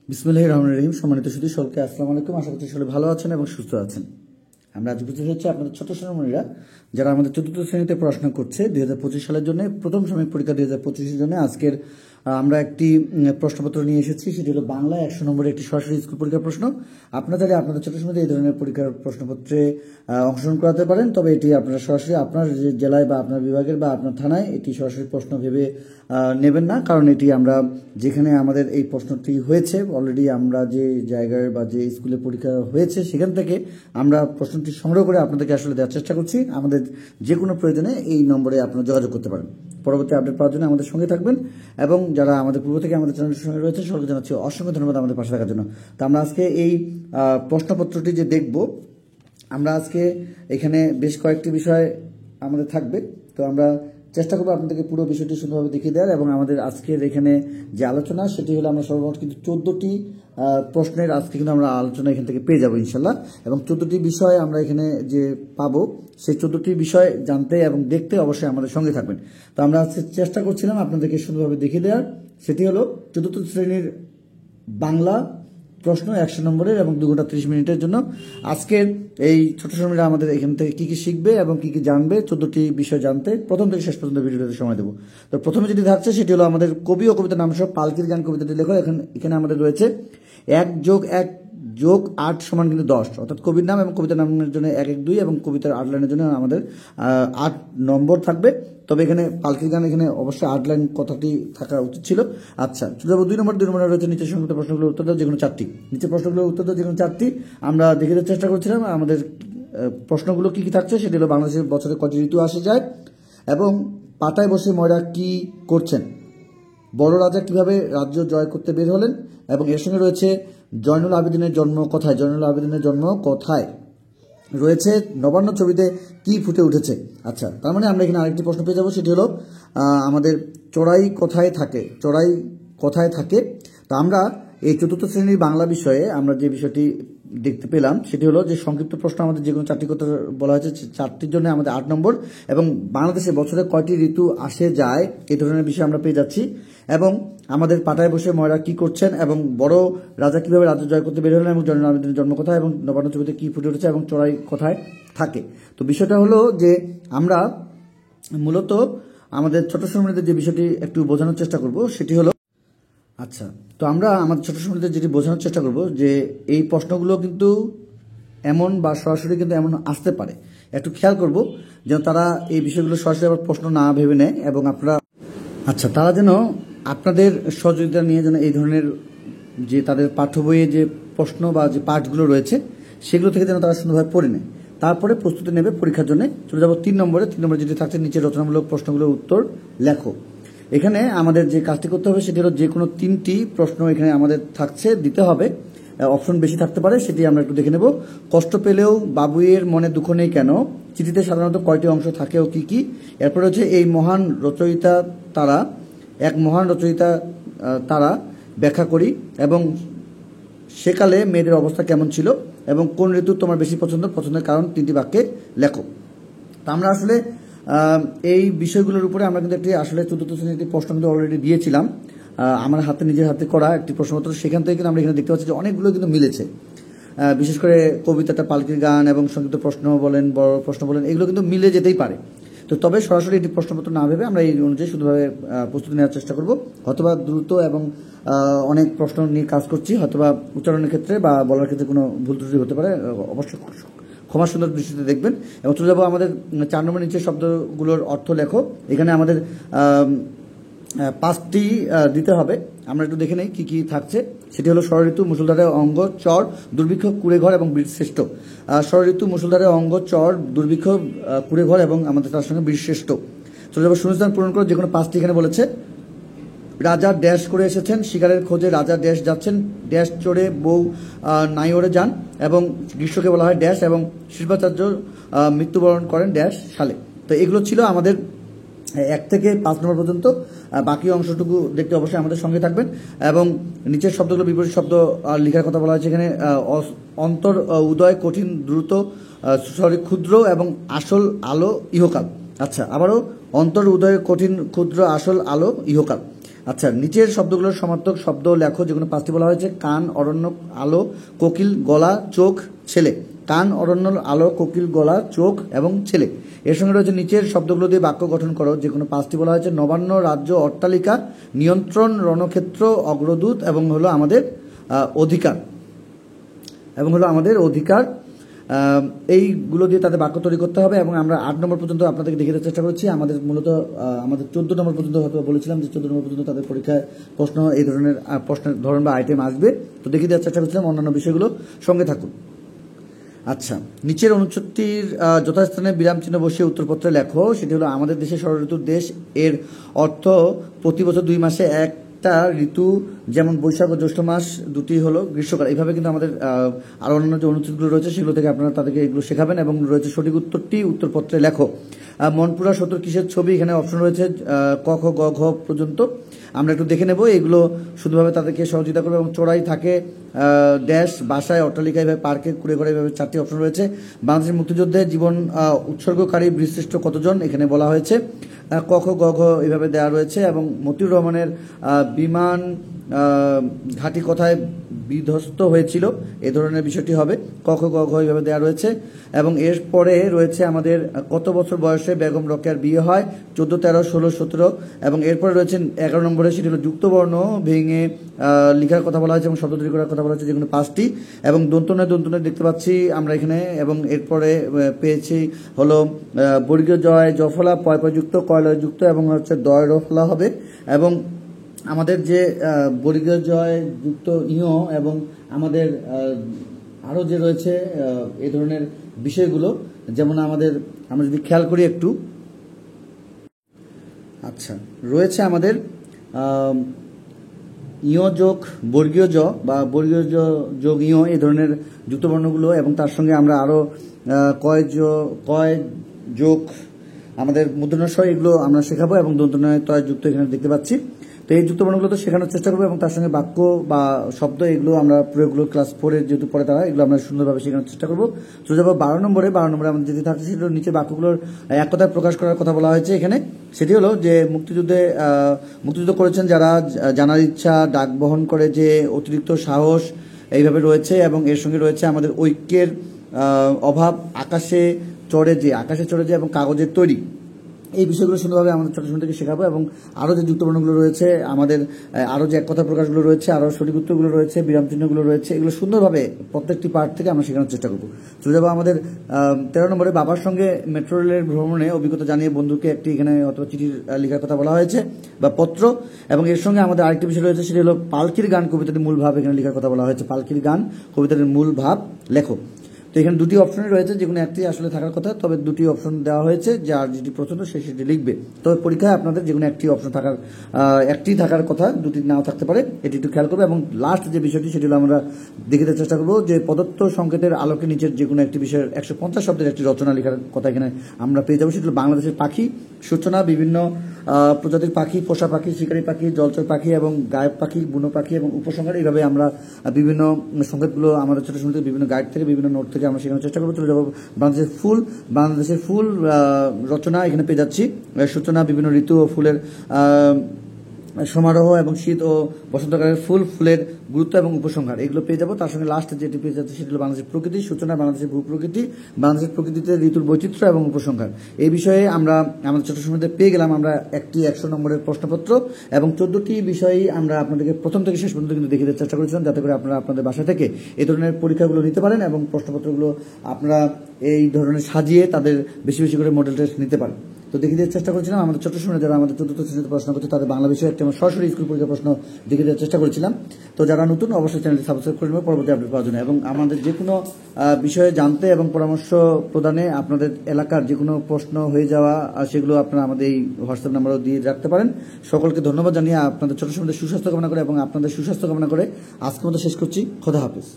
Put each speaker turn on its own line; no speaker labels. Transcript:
বিসমিল্লাহির রহমানির রহিম। সম্মানিত সুধী সকলকে আসসালামু আলাইকুম। আশা করছি সকলে ভালো আছেন এবং সুস্থ আছেন। আমরা আজ উপস্থিত হচ্ছে আপনাদের ছোট সোনামণিরা যারা আমাদের চতুর্থ শ্রেণীতে পড়াশোনা করছে 2025 সালের জন্য প্রথম সাময়িক পরীক্ষা 2025-এর জন্য আজকের আমরা একটি প্রশ্নপত্র নিয়ে এসেছি। সেটি হলো বাংলা 100 নম্বরের একটি সরাসরি স্কুল পরীক্ষার প্রশ্ন। আপনারা চাইলে আপনাদের ছোট সময়তে এই ধরনের পরীক্ষার প্রশ্নপত্রে অংশগ্রহণ করাতে পারেন, তবে এটি আপনারা সরাসরি আপনার জেলায় বা আপনার বিভাগের বা আপনার থানায় এটি সরাসরি প্রশ্ন ভেবে নেবেন না, কারণ এটি আমরা যেখানে আমাদের এই প্রশ্নটি হয়েছে অলরেডি আমরা যে জায়গায় বা যে স্কুলে পরীক্ষা হয়েছে সেখান থেকে আমরা প্রশ্নটি সংগ্রহ করে আপনাদেরকে আসলে দেওয়ার চেষ্টা করছি। আমাদের যে কোনো প্রয়োজনে এই নম্বরে আপনারা যোগাযোগ করতে পারেন। পরবর্তী আপডেট পাওয়ার জন্য আমাদের সঙ্গে থাকবেন এবং যারা আমাদের পূর্ব থেকে আমাদের চ্যানেলের সঙ্গে রয়েছে সকলকে জানাচ্ছি অসংখ্য ধন্যবাদ আমাদের পাশে থাকার জন্য। তো আমরা আজকে এই প্রশ্নপত্রটি যে দেখব, আমরা আজকে এখানে বেশ কয়েকটি বিষয় আমাদের থাকবে। তো আমরা চেষ্টা করবো আপনাদেরকে পুরো বিষয়টি সুন্দরভাবে দেখিয়ে দেওয়ার এবং আমাদের আজকের এখানে যে আলোচনা সেটি হলো আমরা সর্বমোট কিন্তু 14টি প্রশ্নের আজকে কিন্তু আমরা আলোচনা এখান থেকে পেয়ে যাবো ইনশাল্লাহ। এবং 14টি বিষয় আমরা এখানে যে পাবো সেই 14টি বিষয় জানতে এবং দেখতে অবশ্যই আমাদের সঙ্গে থাকবেন। তো আমরা আজকে চেষ্টা করছিলাম আপনাদেরকে সুন্দরভাবে দেখিয়ে দেওয়ার। সেটি হলো চতুর্থ শ্রেণীর বাংলা প্রশ্ন 100 নম্বরের এবং 2 ঘন্টা 30 মিনিটের জন্য। আজকের এই ছোট সময়টা আমাদের এখান থেকে কি কি শিখবে এবং কি কি জানবে 14টি বিষয় জানতে প্রথম থেকে শেষ পর্যন্ত ভিডিওতে সময় দেবো। তো প্রথমে যেটি থাকছে সেটি হলো আমাদের কবি ও কবিতার নাম সহ পালকির গান কবিতাটি লেখো। এখানে আমাদের রয়েছে 1+1+8 সমান কিন্তু 10, অর্থাৎ কবির নাম এবং কবিতার নামের জন্য 1 1 2 এবং কবিতার 8 লাইনের জন্য আমাদের 8 নম্বর থাকবে। তবে এখানে পালকির গান এখানে অবশ্যই 8 লাইন কথাটি থাকা উচিত ছিল। আচ্ছা, চলে যাবো 2 নম্বরে রয়েছে নিচের সংক্ষিপ্ত প্রশ্নগুলোর উত্তর দাও যে কোনো 4টি। নিচের প্রশ্নগুলোর উত্তর দাও যে কোনো 4টি আমরা দেখে দেওয়ার চেষ্টা করছিলাম। আমাদের প্রশ্নগুলো কি কি থাকছে সেটি হলো বাংলাদেশের বছরে কয়টি ঋতু আসে যায় এবং পাতায় বসে ময়রা কি করছেন, বড় রাজা কিভাবে রাজ্য জয় করতে বের হলেন এবং এর সঙ্গে রয়েছে জয়নুল আবেদিনের জন্ম কোথায়, জয়নুল আবেদিনের জন্ম কোথায় রয়েছে নবান্ন ছবিতে কি ফুটে উঠেছে। আচ্ছা, তার মানে আমরা এখানে আরেকটি প্রশ্ন পেয়ে যাবো, সেটি হলো আমাদের চড়াই কোথায় থাকে, চড়াই কোথায় থাকে। তো আমরা এই চতুর্থ শ্রেণীর বাংলা বিষয়ে আমরা যে বিষয়টি দেখতে পেলাম সেটি হলো যে সংক্ষিপ্ত প্রশ্ন আমাদের যে কোনো 4টি কথা বলা হয়েছে, 4টির জন্য আমাদের 8 নম্বর এবং বাংলাদেশে বছরে কয়টি ঋতু আসে যায় এই ধরনের বিষয় আমরা পেয়ে যাচ্ছি। এবং আমাদের পাটায় বসে ময়রা কি করছেন এবং বড় রাজা কিভাবে রাজ্য জয় করতে বের হলেন এবং জয়নুল আবেদিনের জন্ম কোথায় এবং নবান্ন ছবিতে কি ফুটে উঠেছে এবং চড়াই কোথায় থাকে। তো বিষয়টা হলো যে আমরা মূলত আমাদের ছোট সময়তে যে বিষয়টি একটু বোঝানোর চেষ্টা করব সেটি হলো, আচ্ছা, তো আমরা আমাদের ছোট সময়তে যেটি বোঝানোর চেষ্টা করব যে এই প্রশ্নগুলো কিন্তু এমন বা সরাসরি কিন্তু এমন আসতে পারে, একটু খেয়াল করব যেন তারা এই বিষয়গুলো সরাসরি আবার প্রশ্ন না ভেবে নেয় এবং আপনারা তারা যেন আপনাদের সহযোগিতা নিয়ে যেন এই ধরনের যে তাদের পাঠ্য বইয়ে যে প্রশ্ন বা যে পাঠগুলো রয়েছে সেগুলো থেকে যেন তারা সুন্দরভাবে পড়ে নেয়, তারপরে প্রস্তুতি নেবে পরীক্ষার জন্য। চলে যাবো 3 নম্বরে যেটি থাকছে নিচের রচনামূলক প্রশ্নগুলোর উত্তর লেখো। এখানে আমাদের যে কাজটি করতে হবে সেটি হলো যে কোনো 3টি প্রশ্ন এখানে আমাদের থাকছে দিতে হবে, অপশন বেশি থাকতে পারে, সেটি আমরা একটু দেখে নেব। কষ্ট পেলেও বাবুইয়ের মনে দুঃখ নেই কেন, চিঠিতে সাধারণত কয়টি অংশ থাকে ও কি কি। এরপরে হচ্ছে এই মহান রচয়িতা তারা, এক মহান রচয়িতা তারা ব্যাখ্যা করি এবং সেকালে মেয়েদের অবস্থা কেমন ছিল এবং কোন ঋতু তোমার বেশি পছন্দের কারণ 3টি বাক্যে লেখো। তা আমরা আসলে এই বিষয়গুলোর উপরে আমরা কিন্তু একটি আসলে চতুর্থ শ্রেণীর একটি প্রশ্ন কিন্তু অলরেডি দিয়েছিলাম আমার নিজের হাতে করা একটি প্রশ্নপত্র। সেখান থেকে কিন্তু আমরা এখানে দেখতে পাচ্ছি যে অনেকগুলো কিন্তু মিলেছে, বিশেষ করে কবিতাটা, পালকির গান এবং সংক্ষিপ্ত প্রশ্ন বলেন, বড় প্রশ্ন বলেন, এগুলো কিন্তু মিলে যেতেই পারে। তো তবে সরাসরি এটি প্রশ্নপত্র না ভেবে আমরা এই অনুযায়ী শুধুভাবে প্রস্তুতি নেওয়ার চেষ্টা করব। হয়তোবা দ্রুত এবং অনেক প্রশ্ন নিয়ে কাজ করছি, হয়তোবা উচ্চারণের ক্ষেত্রে বা বলার ক্ষেত্রে কোনো ভুল ত্রুটি হতে পারে, অবশ্যই ক্ষমা সুন্দর দৃষ্টিতে দেখবেন। এবং চলে যাবো আমাদের 4 নম্বর নিচে শব্দগুলোর অর্থ লেখো। এখানে আমাদের 5টি দিতে হবে, আমরা একটু দেখে নেই কি কি থাকছে। সেটি হলো ষড়ঋতু, মুষলধারে অঙ্গ, চর, দুর্ভিক্ষ, কুড়েঘর এবং বীরশ্রেষ্ঠ। ষড়ঋতু, মুষলধারে অঙ্গ, চর, দুর্ভিক্ষ, কুড়েঘর এবং আমাদের তার সঙ্গে বীরশ্রেষ্ঠ। চলে যাবো শূন্যস্থান পূরণ করে যে কোনো 5টি এখানে বলেছে। রাজা ড্যাশ করে এসেছেন, শিকারের খোঁজে রাজা ড্যাশ যাচ্ছেন, ড্যাশ চড়ে বউ নাইওরে যান এবং গ্রীষ্মকে বলা হয় ড্যাশ এবং শিল্পাচার্য মৃত্যুবরণ করেন ড্যাশ সালে। তো এগুলো ছিল আমাদের 1 থেকে 5 নম্বর পর্যন্ত। বাকি অংশটুকু দেখতে অবশ্যই আমাদের সঙ্গে থাকবেন এবং নিচের শব্দগুলো বিপরীত শব্দ লেখার কথা বলা হয়েছে এখানে। অন্তর উদয়, কঠিন, দ্রুত, ক্ষুদ্র এবং আসল আলো ইহকাল। আচ্ছা, আবারও অন্তর উদয়, কঠিন, ক্ষুদ্র, আসল আলো ইহকাল। আচ্ছা, নিচের শব্দগুলোর সমার্থক শব্দ লেখো, যেগুলো 5টি বলা হয়েছে। কান, অরণ্য, আলো, কোকিল, গলা, চোখ, ছেলে। কান, অরণ্য, আলো, কোকিল, গলা, চোখ এবং ছেলে। এর সঙ্গে রয়েছে নিচের শব্দগুলো দিয়ে বাক্য গঠন করো, যে কোনো 5টি বলা হয়েছে। নবান্ন, রাজ্য, অট্টালিকা, নিয়ন্ত্রণ, রণক্ষেত্র, অগ্রদূত এবং হলো আমাদের অধিকার এইগুলো দিয়ে তাদের বাক্য তৈরি করতে হবে। এবং আমরা 8 নম্বর পর্যন্ত আপনাদেরকে দেখিয়ে দেওয়ার চেষ্টা করছি। আমাদের মূলত আমাদের 14 নম্বর পর্যন্ত হয়তো বলেছিলাম যে 14 নম্বর পর্যন্ত তাদের পরীক্ষায় প্রশ্ন এই ধরনের প্রশ্নের ধরন বা আইটেম আসবে, তো দেখিয়ে দেওয়ার চেষ্টা করছিলাম। অন্যান্য বিষয়গুলো সঙ্গে থাকুন। আচ্ছা, নিচের অনুচ্ছেদটির যথাস্থানে বিরাম চিহ্ন বসিয়ে উত্তরপত্রে লেখো। সেটি হলো আমাদের দেশে ষড়ঋতুর দেশ এর অর্থ প্রতি বছর 2 মাসে একটা ঋতু, যেমন বৈশাখ ও জ্যৈষ্ঠ মাস দুটি হলো গ্রীষ্মকাল। এইভাবে কিন্তু আমাদের আরো অন্যান্য যে অনুচ্ছেদগুলো রয়েছে সেগুলো থেকে আপনারা তাদেরকে এগুলো শেখাবেন। এবং রয়েছে সঠিক উত্তরটি উত্তরপত্রে লেখো। মনপুরা সত্তর কিসের ছবি, এখানে অপশন রয়েছে ক, খ, গ, ঘ পর্যন্ত। আমরা একটু দেখে নেব, এগুলো শুধুভাবে তাদেরকে সহযোগিতা করবে। এবং চোরাই থাকে, ড্যাশ, বাসায়, অট্টালিকা, এইভাবে পার্কে, কুড়ে ঘরে, এইভাবে 4টি অপশন রয়েছে। বাংলাদেশের মুক্তিযুদ্ধে জীবন উৎসর্গকারী বীরশ্রেষ্ঠ কতজন, এখানে বলা হয়েছে। ক, খ, গ, ঘ এইভাবে দেওয়া রয়েছে। এবং মতিউর রহমানের বিমান ঘাঁটি কোথায় বিধ্বস্ত হয়েছিল, এ ধরনের বিষয়টি হবে। ক, খ, গ, ঘ এইভাবে দেওয়া রয়েছে। এবং এরপরে রয়েছে আমাদের কত বছর বয়সে বেগম রোকেয়ার বিয়ে হয়, 14, 13, 16, 17। এবং এরপরে রয়েছে 11 নম্বরে, সেটি হলো যুক্তবর্ণ ভেঙে লেখার কথা বলা হয়েছে এবং শব্দ তৈরি করার কথা বলা হয়েছে, যেগুলো 5টি। এবং দন্তনয় দেখতে পাচ্ছি আমরা এখানে। এবং এরপরে পেয়েছি হলো বর্গীয় জয় জফলা, পয় যুক্ত, কয়লয় যুক্ত এবং হচ্ছে দয় রফলা হবে। এবং আমাদের যে বর্গীয় জয় যুক্ত ইয় এবং আমাদের আরও যে রয়েছে এই ধরনের বিষয়গুলো, যেমন আমরা যদি খেয়াল করি একটু, আচ্ছা, রয়েছে আমাদের ইয় যোগ বর্গীয় জ বা বর্গীয় জ যোগ ইয়, এই ধরনের যুক্তবর্ণগুলো। এবং তার সঙ্গে আমরা আরও কয় যোগ আমাদের মূর্ধন্য ষ, এগুলো আমরা শেখাবো। এবং দন্তনয় তয় যুক্ত এখানে দেখতে পাচ্ছি। তো এই যুক্তবর্ণগুলো তো শেখানোর চেষ্টা করবো। এবং তার সঙ্গে বাক্য বা শব্দ, এগুলো আমরা প্রয়োগগুলো ক্লাস 4-এর যেহেতু পড়ে তারা, এগুলো আমরা সুন্দরভাবে শেখানোর চেষ্টা করবো। তো যাবো 12 নম্বরে। 12 নম্বরে আমাদের যেটি থাকছে সেটা নিচে বাক্যগুলোর এক কথায় প্রকাশ করার কথা বলা হয়েছে এখানে। সেটি হলো যে মুক্তিযুদ্ধ করেছেন যারা, জানার ইচ্ছা, ডাক বহন করে যে অতিরিক্ত সাহস, এইভাবে রয়েছে। এবং এর সঙ্গে রয়েছে আমাদের ঐক্যের অভাব, আকাশে চড়ে যে এবং কাগজের তৈরি, এই বিষয়গুলো সুন্দরভাবে আমাদের ছোট ছোট থেকে শেখাবো। এবং আরও যে যুক্তবর্ণগুলো রয়েছে, আমাদের আরও যে এক কথা প্রকাশগুলো রয়েছে, আরও সঠিক উত্তরগুলো রয়েছে, বিরাম চিহ্নগুলো রয়েছে, এগুলো সুন্দরভাবে প্রত্যেকটি পার্ট থেকে আমরা শেখানোর চেষ্টা করবো। চলে যাবো আমাদের 13 নম্বরে। বাবার সঙ্গে মেট্রো রেলের ভ্রমণে অভিজ্ঞতা জানিয়ে বন্ধুকে একটি, এখানে অথবা চিঠির লেখার কথা বলা হয়েছে বা পত্র। এবং এর সঙ্গে আমাদের আরেকটি বিষয় রয়েছে, সেটি হলো পালকির গান কবিতাটির মূল ভাব, এখানে লেখার কথা বলা হয়েছে। পালকির গান কবিতাটির মূল ভাব লেখো। তো এখানে 2টি অপশনই রয়েছে, যেগুলো একটি আসলে থাকার কথা, তবে 2টি অপশন দেওয়া হয়েছে, যার যেটি পছন্দ সে সেটি লিখবে। তবে পরীক্ষায় আপনাদের যেগুলো একটি অপশন একটি থাকার কথা, 2টি নাও থাকতে পারে, এটি একটু খেয়াল করবে। এবং লাস্ট যে বিষয়টি সেটি হলো আমরা দেখাতে চেষ্টা করবো যে প্রদত্ত সংকেতের আলোকে নিচের যে কোনো একটি বিষয়ের 150 শব্দের একটি রচনা লেখার কথা এখানে আমরা পেয়ে যাবো। সেটি হলো বাংলাদেশের পাখি সূচনা, বিভিন্ন প্রজাতির পাখি, পোষা পাখি, শিকারী পাখি, জলচর পাখি এবং গায়েব পাখি, বুনো পাখি এবং উপসংহার। এইভাবে আমরা বিভিন্ন সংকেতগুলো আমাদের ছোট ছোট বিভিন্ন গাইড থেকে, বিভিন্ন নোট থেকে আমরা শেখানোর চেষ্টা করবো। চলে যাবো বাংলাদেশের ফুল রচনা, এখানে পেয়ে যাচ্ছি সূচনা, বিভিন্ন ঋতু ও ফুলের সমারোহ এবং শীত ও বসন্তকালের ফুলের গুরুত্ব এবং উপসংহার, এগুলো পেয়ে যাবো। তার সঙ্গে লাস্টে যেটি পেয়ে যাচ্ছে সেটি হলো বাংলাদেশের প্রকৃতি সূচনা, বাংলাদেশের ভূপ্রকৃতি, বাংলাদেশের প্রকৃতিতে ঋতুর বৈচিত্র্য এবং উপসংহার। এই বিষয়ে আমরা আমাদের ছোট সময়তে পেয়ে গেলাম আমরা একটি 100 নম্বরের প্রশ্নপত্র। এবং 14টি বিষয়ই আমরা আপনাদেরকে প্রথম থেকে শেষ পর্যন্ত কিন্তু দেখিয়ে দেওয়ার চেষ্টা করেছিলাম, যাতে করে আপনারা আপনাদের বাসা থেকে এই ধরনের পরীক্ষাগুলো নিতে পারেন এবং প্রশ্নপত্রগুলো আপনারা এই ধরনের সাজিয়ে তাদের বেশি বেশি করে মডেল টেস্ট নিতে পারেন। তো দেখিয়ে দেওয়ার চেষ্টা করেছিলাম আমাদের ছোট সময় যারা আমাদের 4th শ্রেণীতে পড়াশোনা করছে তাদের বাংলা বিষয়ে একটা সরাসরি স্কুল পরীক্ষা প্রশ্ন দেখিয়ে দেওয়ার চেষ্টা করেছিলাম। তো যারা নতুন অবশ্যই চ্যানেলটি সাবস্ক্রাইব করে নেবে পরবর্তী আপডেট পাওয়ার জন্য। এবং আমাদের যে কোনো বিষয়ে জানতে এবং পরামর্শ প্রদানে আপনাদের এলাকার যে কোনো প্রশ্ন হয়ে যাওয়া সেগুলো আপনারা আমাদের এই হোয়াটসঅ্যাপ নাম্বারও দিয়ে রাখতে পারেন। সকলকে ধন্যবাদ জানিয়ে আপনাদের ছোট সময় সুস্বাস্থ্য কামনা করে এবং আপনাদের সুস্বাস্থ্য কামনা করে আজকের মতো শেষ করছি। খোদা হাফেজ।